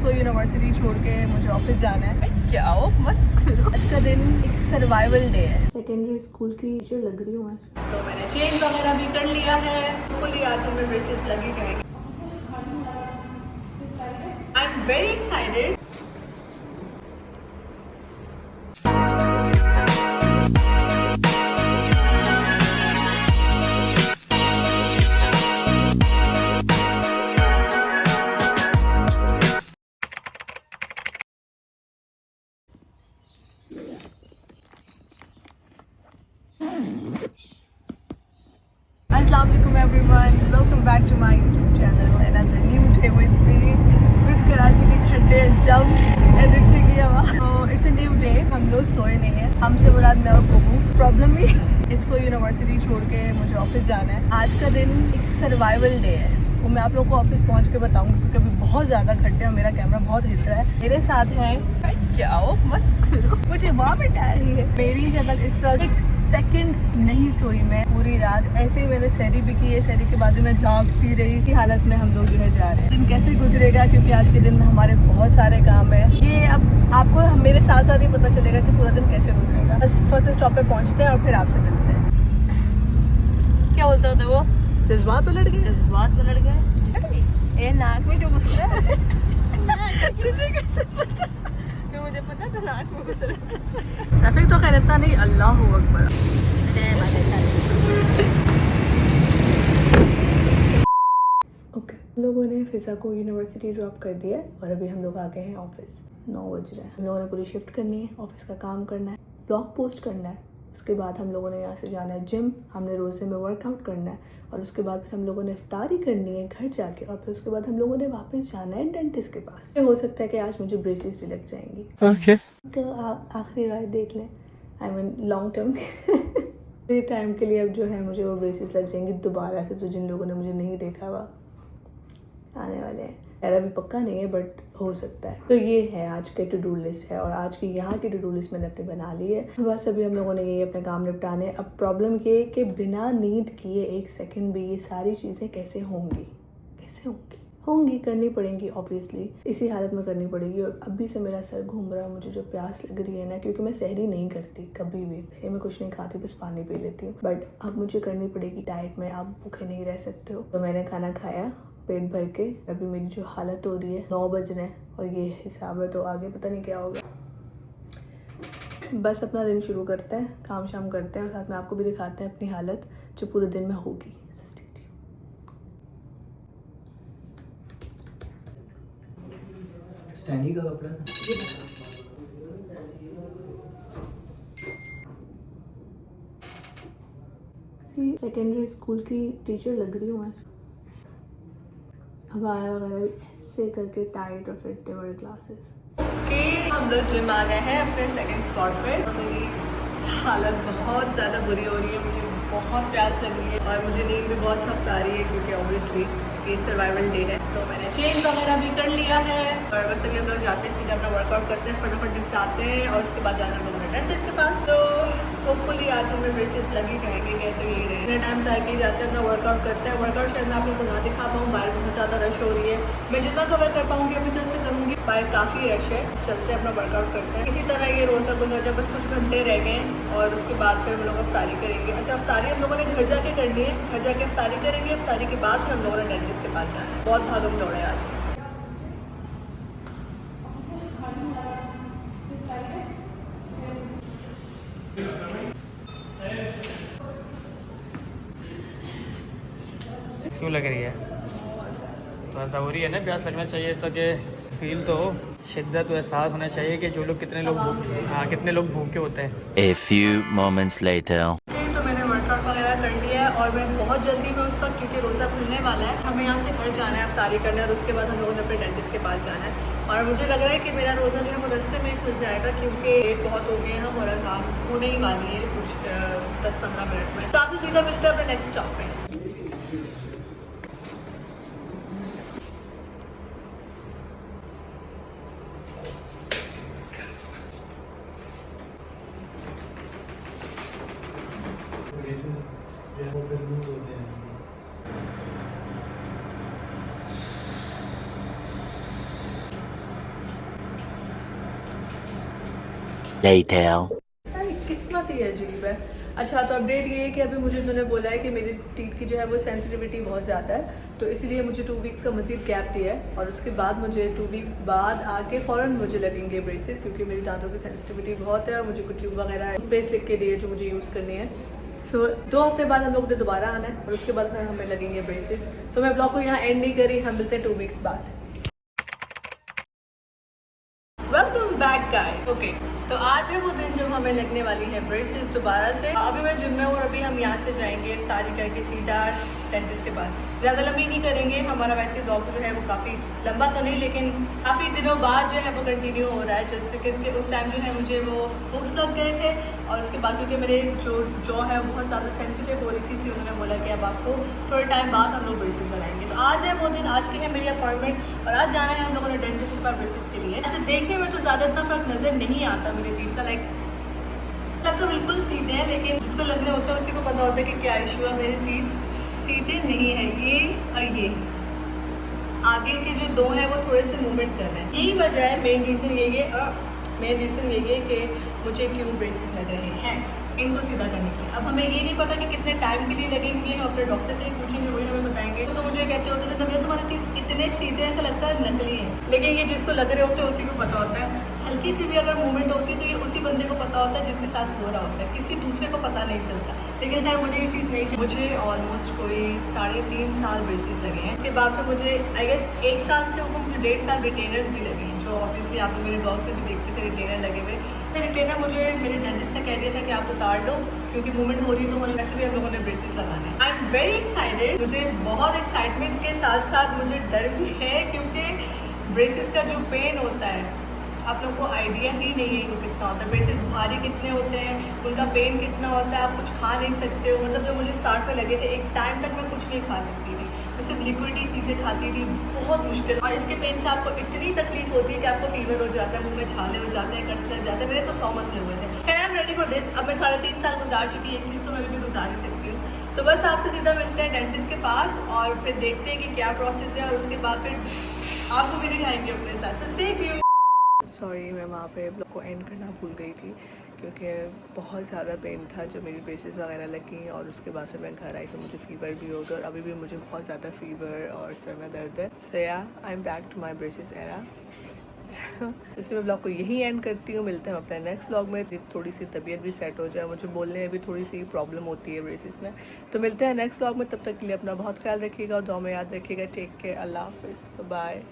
इसको यूनिवर्सिटी छोड़ के मुझे ऑफिस जाना है। जाओ मत करो। आज का दिन एक सर्वाइवल डे है। सेकेंडरी स्कूल की टीचर लग रही हूँ मैं, तो मैंने चेंज वगैरह भी कर लिया है। फुली आज हमें ड्रेसेस लगी जाएंगी। I am very excited. Assalamualaikum everyone, welcome back to my YouTube channel and another new day with me with Karachi के ठंडे जम्स and रिक्शे की हवा। So it's a new day। हम लोग सोए नहीं हैं, हमसे मुराद मैं और कोकू। प्रॉब्लम ही इसको यूनिवर्सिटी छोड़ के मुझे ऑफिस जाना है। आज का दिन एक सर्वाइवल डे है, वो मैं आप लोग को ऑफिस पहुंच के बताऊंगी क्योंकि अभी बहुत ज़्यादा घंटे और मेरा कैमरा बहुत हिल रहा है। मेरे साथ है, जाओ मत करो, मुझे वॉमिट आ रही है। मेरी शक्ल इस वक्त एक सेकंड नहीं सोई मैं पूरी रात। ऐसे ही मैंने सहरी भी की है, सहरी के बाद मैं जागती रही की हालत में हम लोग जो है जा रहे हैं। दिन कैसे गुजरेगा क्योंकि आज के दिन में हमारे बहुत सारे काम है। ये अब आपको मेरे साथ साथ ही पता चलेगा कि पूरा दिन कैसे गुजरेगा। बस फर्स्ट स्टॉप पे पहुंचते हैं और फिर आपसे मिलते हैं। क्या बोलते होते वो जज्बात उलट गए, जज्बात उलट गए। ए नाक में जो घुस रहा है तुझे कैसे पता? मुझे पता था नाक में घुस रहा है। ट्रैफिक तो खैर इतना नहीं, अल्लाह अकबर। ओके, हम लोगों ने फिजा को यूनिवर्सिटी ड्रॉप कर दिया और अभी हम लोग आ गए हैं ऑफिस। 9 बज रहे हैं। हम लोगों ने पूरी शिफ्ट करनी है, ऑफिस का काम करना है, ब्लॉग पोस्ट करना है। उसके बाद हम लोगों ने यहाँ से जाना है जिम, हमने रोज़े में वर्कआउट करना है और उसके बाद फिर हम लोगों ने इफ्तारी करनी है घर जाके और फिर उसके बाद हम लोगों ने वापस जाना है डेंटिस्ट के पास। हो सकता है कि आज मुझे ब्रेसेस भी लग जाएंगी। ओके तो आखिरी बार देख लें, आई मीन लॉन्ग टर्म के टाइम के लिए अब जो है मुझे वो ब्रेसेस लग जाएंगी दोबारा से। तो जिन लोगों ने मुझे नहीं देखा हुआ आने वाले हैं, यार अभी पक्का नहीं है बट हो सकता है। तो ये है आज के टू डू लिस्ट है और आज की यहाँ की टू डू लिस्ट मैंने अपनी बना ली है। बस अभी हम लोगों ने यही अपने काम निपटाने। अब प्रॉब्लम ये है कि बिना नींद किए एक सेकंड भी ये सारी चीज़ें कैसे होंगी, होंगी करनी पड़ेंगी ऑब्वियसली, इसी हालत में करनी पड़ेगी। और अभी से मेरा सर घूम रहा है, मुझे जो प्यास लग रही है ना, क्योंकि मैं सहरी नहीं करती कभी भी, सहरी में कुछ नहीं खाती, बस पानी पी लेती हूँ। बट अब मुझे करनी पड़ेगी डाइट में, आप भूखे नहीं रह सकते हो। तो मैंने खाना खाया पेट भर के। अभी मेरी जो हालत हो रही है, 9 बज रहे हैं और ये हिसाब है, तो आगे पता नहीं क्या होगा। बस अपना दिन शुरू करते हैं, काम शाम करते हैं और साथ में आपको भी दिखाते हैं अपनी हालत जो पूरे दिन में होगी। स्टैंडी का कपड़ा था। सेकेंडरी स्कूल की टीचर लग रही हूँ मैं। अब आया वगैरह ऐसे करके टाइट और फिरते बड़े क्लासेस। ओके, हम लोग जिम आ गए हैं अपने सेकंड स्पॉट पे। तो मेरी हालत बहुत ज़्यादा बुरी हो रही है, मुझे बहुत प्यास लग रही है और मुझे नींद भी बहुत सख्त आ रही है क्योंकि ऑब्वियसली ये सर्वाइवल डे है। तो मैंने चेंज वगैरह भी कर लिया है और बस अभी हम लोग जाते हैं सीधा अपना वर्कआउट करते हैं, फटाफट निपटाते हैं और उसके बाद जाना हम लोगों ने डेंटिस्ट के पास। तो होपफुली आज हमें ब्रेसेस लगी जाएंगे, कहते यही रहे। इतने टाइम से आके जाते हैं, अपना वर्कआउट करते हैं। वर्कआउट शायद मैं आप लोगों को ना दिखा पाऊँ, बाहर बहुत ज़्यादा रश हो रही है। मैं जितना कवर कर पाऊँगी अपनी तरफ से करूँगी, बाहर काफ़ी रश है। चलते अपना वर्कआउट करते हैं। इसी तरह ये रोज़ा गुजर जाए, बस कुछ घंटे रह गए और उसके बाद फिर हम लोग अफ्तारी करेंगे। अच्छा, अफ्तारी हम लोगों ने घर जाके करनी है, घर जाके अफ्तारी करेंगे। अफ्तारी के बाद फिर हम लोगों ने डेंटिस्ट के पास जाना है। बहुत भागम दौड़ है आज। क्यों लग रही है? तो ऐसा हो रही है ना, प्यास लगना चाहिए तो कि फील तो शिद्दत एहसास होना चाहिए कि जो लोग कितने लोग भूखे होते हैं। A few moments later. तो मैंने वर्कआउट वगैरह कर लिया है और मैं बहुत जल्दी में उस वक्त, क्योंकि रोज़ा खुलने वाला है, हमें यहाँ से घर जाना है, अफ्तारी करना है और उसके बाद हम लोगों ने अपने डेंटिस्ट के पास जाना है। और मुझे लग रहा है कि मेरा रोज़ा जो है वो रास्ते में ही खुल जाएगा क्योंकि लेट बहुत हो गए हैं हम और अज़ान होने ही वाली है कुछ 10-15 मिनट में। तो आपसे सीधा मिलते हैं अपने नेक्स्ट स्टॉप पे। Later. यार किस्मत ही अजीब है। अच्छा तो अपडेट ये है कि अभी मुझे इन्होंने बोला है कि मेरी टीथ की जो है वो सेंसिटिविटी बहुत ज़्यादा है, तो इसलिए मुझे 2 वीक्स का मज़ीद गैप दिया है और उसके बाद मुझे 2 वीक्स बाद आके फ़ौरन मुझे लगेंगे ब्रेसेस, क्योंकि मेरी दांतों की सेंसिटिविटी बहुत है और मुझे कुछ ट्यूब वगैरह पेस्ट लिख के दिए जो मुझे यूज़ करनी है। सो 2 हफ्ते बाद हम लोग ने दोबारा आना है और उसके बाद फिर हमें लगेंगे ब्रेसेस। तो मैं ब्लॉग को यहाँ एंड नहीं करी, हम मिलते हैं 2 वीक्स बाद। Welcome back guys. ओके तो आज है वो दिन जब हमें लगने वाली है ब्रेसेस दोबारा से। अभी मैं जिम में हूँ और अभी हम यहाँ से जाएंगे इफ्तारी करके सीधा डेंटिस्ट के पास। ज़्यादा लंबी नहीं करेंगे, हमारा वैसे ब्लॉग जो है वो काफ़ी लंबा तो नहीं लेकिन काफ़ी दिनों बाद जो है वो कंटिन्यू हो रहा है, जस्ट बिकॉज के उस टाइम जो है मुझे वो हुक्स लग गए थे और उसके बाद क्योंकि मेरे जो जॉ है बहुत ज़्यादा सेंसिटिव हो रही थी, इसलिए उन्होंने बोला कि अब आपको थोड़े टाइम बाद हम लोग ब्रेसेस लगाएंगे। तो आज है वो दिन, आज की है मेरी अपॉइंटमेंट और आज जाना है हम लोगों ने डेंटिस्ट के पास ब्रेसेस के लिए। ऐसे देखने में तो ज़्यादा इतना फर्क नज़र नहीं आता मेरे टीथ का, लाइक तो बिल्कुल सीधे हैं, लेकिन जिसको लगने होता है उसी को पता होता है कि क्या इशू है। मेरे टीथ सीधे नहीं है, ये और ये आगे के जो दो हैं वो थोड़े से मूवमेंट कर रहे हैं। यही वजह है, मेन रीज़न यही है कि मुझे क्यों ब्रेसेस लग रहे हैं इनको सीधा करने के लिए। अब हमें ये नहीं पता कि कितने टाइम के लिए लगेंगे, हम अपने डॉक्टर से ही पूछेंगे, वही हमें बताएंगे। तो मुझे कहते होते थे भैया तुम्हारे टीथ इतने सीधे ऐसा लगता है नकली है, लेकिन ये जिसको लग रहे होते हैं उसी को पता होता है। हल्की सी भी अगर मूवमेंट होती है तो ये उसी बंदे को पता होता है जिसके साथ हो रहा होता है, किसी दूसरे को पता नहीं चलता। लेकिन खैर मुझे ये चीज़ नहीं चाहिए। मुझे ऑलमोस्ट कोई 3.5 साल ब्रेसेस लगे हैं। उसके बाद फिर मुझे आई गेस 1 साल से ऊपर मुझे 1.5 साल रिटेनर्स भी लगे हैं, जो ऑब्वियसली आप लोग मेरे ब्लॉग से भी देखते थे रिटेनर लगे हुए। रिटेनर मुझे मेरे डेंटिस्ट ने कह दिया था कि आप उतार लो क्योंकि मूवमेंट हो रही है, तो उन्होंने वैसे भी हम लोगों ने ब्रेसेस लगाना है। I am very excited. मुझे बहुत एक्साइटमेंट के साथ साथ मुझे डर भी है, क्योंकि ब्रेसेस का जो पेन होता है आप लोग को आइडिया ही नहीं है वो कितना होता है। ब्रेसेस भारी कितने होते हैं, उनका पेन कितना होता है, आप कुछ खा नहीं सकते हो। मतलब जब मुझे स्टार्ट में लगे थे एक टाइम तक मैं कुछ नहीं खा सकती थी, मैं सिर्फ लिक्विड ही चीज़ें खाती थी, बहुत मुश्किल। और इसके पेन से आपको इतनी तकलीफ होती है कि आपको फीवर हो जाता है, मुंह में छाले हो जाते हैं, कट्स लग जाते हैं। मेरे तो 100 मसले हुए थे। खैर I am ready for this. अब मैं 3.5 साल गुजार चुकी, एक चीज़ तो मैं भी गुजार ही सकती हूँ। तो बस आपसे सीधा मिलते हैं डेंटिस्ट के पास और फिर देखते हैं कि क्या प्रोसेस है और उसके बाद फिर आपको भी दिखाएंगे अपने साथ। So stay tuned. सॉरी मैं वहाँ पे ब्लॉग को एंड करना भूल गई थी, क्योंकि बहुत ज़्यादा पेन था जब मेरी ब्रेसेस वगैरह लगी और उसके बाद फिर मैं घर आई तो मुझे फ़ीवर भी हो गया और अभी भी मुझे बहुत ज़्यादा फ़ीवर और सर में दर्द है। So yeah I am back to my braces era. इसलिए मैं ब्लॉग को यही एंड करती हूँ। मिलते हैं अपने नेक्स्ट ब्लॉग में। थोड़ी सी तबीयत भी सेट हो जाए, मुझे बोलने में भी थोड़ी सी प्रॉब्लम होती है ब्रेसेस में। तो मिलते हैं नेक्स्ट ब्लॉग में, तब तक के लिए अपना बहुत ख्याल रखिएगा और दुआ में याद रखिएगा। टेक केयर, अल्लाह हाफिज़, बाय।